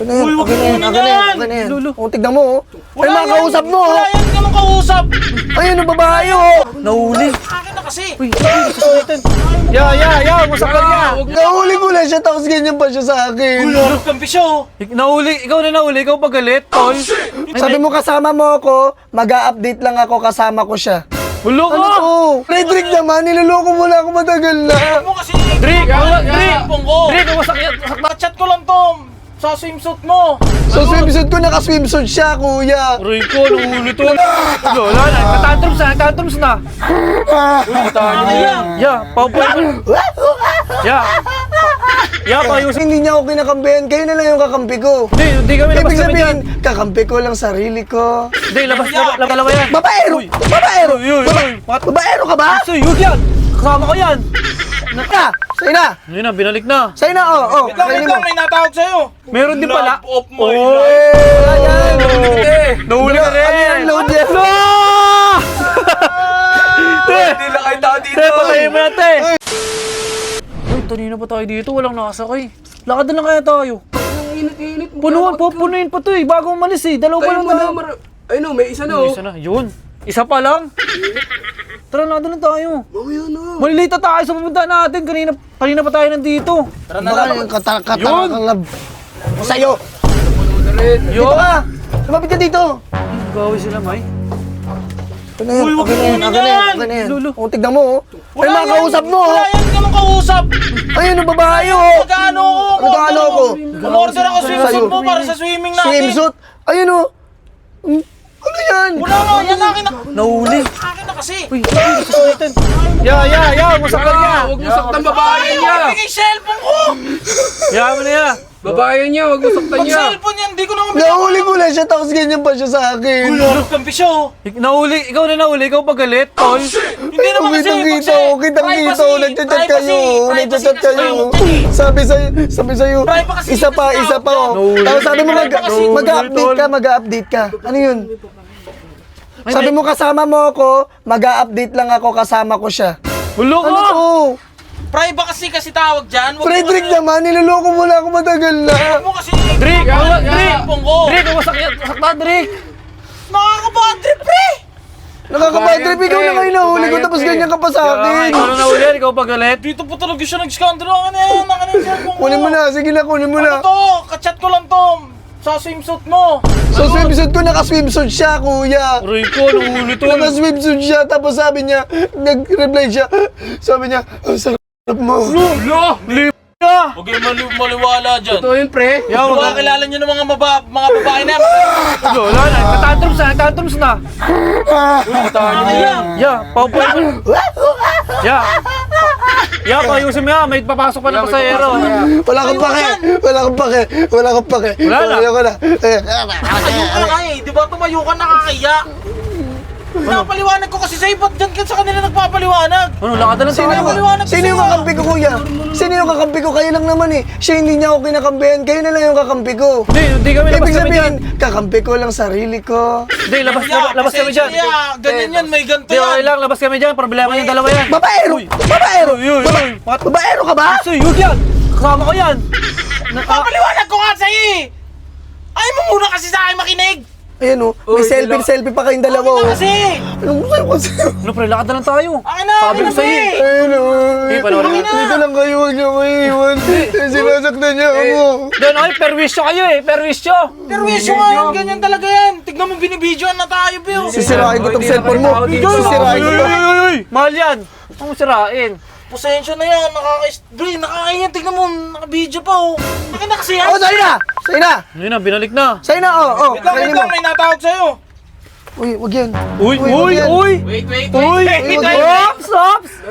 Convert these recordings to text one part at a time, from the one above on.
Okay na yan. O, tignan mo, oh. Ay, mga kausap mo, oh. Wala yan, hindi ka mong kausap. Ayun, ang babae, oh. Nahuli. Akin na kasi. Uy, masakal niya. Nahuli ko lang siya, tapos ganyan pa siya sa akin. Ulurot kang pisyo. Nahuli, ikaw na nahuli, ikaw pagalit, tol. Sabi mo kasama mo ako, mag-a-update lang ako, kasama ko siya. Hulo Ano ka! to? Frederick naman, niloloko mo na ako matagal na. Huwag mo kasi. Drake, Cellphone ko. Drake, ang masakit. Chat ko lang to. Sa swimsuit mo. So swimsuit ko, naka-swimsuit siya, kuya. Aray ko, nahuli to. Wala na, nagtatantrums na. Paupuin mo. Payusin. Hindi niya ako kinakampihan, kayo na lang yung kakampi ko. Hindi kami labas Ibig kami dyan. sabihin, kakampi ko lang sarili ko. Hindi, labas yan. Babaero! Babaero! Uy. Babaero ka ba? So, yun yan. Kasama ko yan. Sa'yo na! Yun na, binalik na. Sa'yo na, oh. Wait lang, may natawag sa'yo. Meron din pala. Love of my Oh. life. Ayan! Nahuli ka rin. Ano yan, load yan? Hindi lang kayo tao dito. Patayin mo yan, te. Uy, kanina pa tayo dito. Walang nakasakay. Lakad na lang kaya tayo. Init-init. Punuin pa to eh. Bago umalis eh. Dalawa pa lang tayo. Ay no, may isa na oh. Isa na. Yun. Isa pa lang. Tara, lakad na lang tayo. Mamaya na. Malilita tayo sa pupunta natin. Kanina pa tayo nandito. Baka yung katarakang sa'yo. Yun. Dito ka! Lumapit ka dito! Gawi sila, May. Okay na yan. Lulu. O, tignan mo, oh. Ay, mga kausap mo, oh. Wala yan, hindi ka mong kausap. Ayun, ang babae, oh. Magkano ako? Magkano ako? Umorder ako swimsuit mo para sa swimming natin. Swimsuit? Ayun, oh. Ano yan? Wala nga, yan akin na. Nahuli. Akin na kasi. Uy, sasakitin. Masakal niya. Huwag mo saktan babae Ayaw, niya. bigay cellphone ko. Mo na yan. Babae niya, huwag mo saktan Pag niya. cellphone yan, hindi ko naman Nahuli ko lang siya, tapos ganyan pa siya sa akin. Ulurot kang pisyo. Nahuli, ikaw na nahuli, ikaw pagalit, tol. Hindi naman kasi. Kitang-kita, kitang-kita, nagchat-chat kayo, nagchat-chat kayo. Sabi sa'yo, isa pa, oh. Tapos sabi mo, mag-a-update ka. Ano yun? Sabi mo, kasama mo ako, mag-a-update lang ako, kasama ko siya. Hulo Ano ka! to? Privacy kasi tawag dyan. Huwag mo Frederick kasi- naman, niloloko mo na ako matagal na. Huwag mo kasi. Drake, Cellphone ko. Drake, ang masaktan, Drake. Nakakabad trip, pre. Nakakabadrip, ikaw na kayo nahuli ko, tapos ganyan ka pa sa akin. Ikaw na nahuli, ikaw pagalit. Dito po talaga siya nag-scandalo. Ano yan? Akin na yung cellphone ko. Kunin mo na, sige na, kunin mo Ano na. to? Kachat ko lang to. Sa swimsuit mo. So swimsuit ko, naka-swimsuit siya, kuya. Aray ko, nahuli to. Naka-swimsuit siya, tapos sabi niya, nag-reply siya, sabi niya, ang sarap mo. Lip na. Huwag kayong maliwala dyan. Ito yun, pre. Baka kilala nyo ng mga babae na. Wala na, nagtatantrums na. Paupuin mo. Payusin mo yan. May papasok pa ng pasahero. Wala kang pake. Wala na. Ayoko na. Tumayo ka na eh. Di ba tumayo ka nakakaya? Napaliwanag ko kasi sa'yo. Ba't dyan ka sa kanila nagpapaliwanag? Ano, lakad na lang tayo. Sino yung kakampi ko, kuya? Sino yung kakampi ko? Kayo lang naman eh. Siya hindi niya ako kinakampihan. Kayo na lang yung kakampi ko. Hindi kami labas Ibig kami dyan. sabihin, kakampi ko lang sarili ko. Hindi, labas kami dyan. Ganyan yan, may ganito Hindi, okay yan. lang, labas kami dyan. Problema yung dalawa yan. Babaero! Babaero! Uy. Babaero ka ba? So, yun yan. Kasama ko yan. Papaliwanag ko nga sa'yo eh. Ay mo muna kasi sa akin makinig. Ayan o, may selfie pa kayong dalawa Akin o. na kasi. Anong sa'yo kasi? Ano, pre, lakad na lang tayo. Akin na, Sabi akin ko na, sa'yo pre. eh. Ayun o. panoorin mo. Dito lang kayo, huwag niyo kayo iwan. Sinasaktan niya ako. Doon, okay, perwisyo kayo eh. Perwisyo. Perwisyo nga yun, ganyan talaga yan. Tignan mo, binibidyoan na tayo, Bill. Sisirain ko tong cellphone mo. Sisirain ko to. Mahal yan. Huwag mo sirain. Pasensya na yan, nakakayan. Tignan mo, nakabidyo pa oh. Akin na kasi yan. Oh, sa'yo na! Sa'yo na! Yun na, binalik na. Sa'yo na, oh. Wait lang, may natawag sa'yo. Uy, wag yan. Uy. Wait. Stops.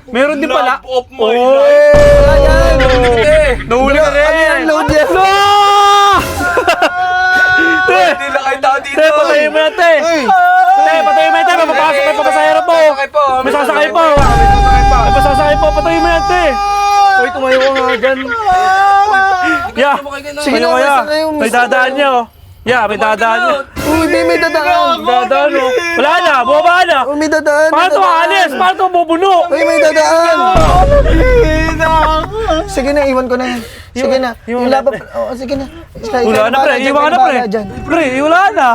Meron din pala. Love of my Oh. life. Ayan. Nahuli ka rin. Ano yan, load yan? Hindi lang kayo tao dito. Patayin mo yan, te. Uy. Patayin mo yan, te. Mapapasok, may papasahero po. May sasakay po. May pasasakay po. Patayin mo yan, te. Uy, tumayo ka nga dyan. Sige na, Ano kaya? basta kayo, May dadaan niya, oh. Yeah, may dadaan. Uy, may dadaan. Dadaan, oh. Wala na, bumaba na. Uy, may dadaan. Paano ito aalis? Paano ito bubuno? Uy, may dadaan. Sige na, iwan ko na yan. Sige na. Yung laban. Oh, sige na. Wala na, pre. Iwan ka na, pre. Pre, wala na.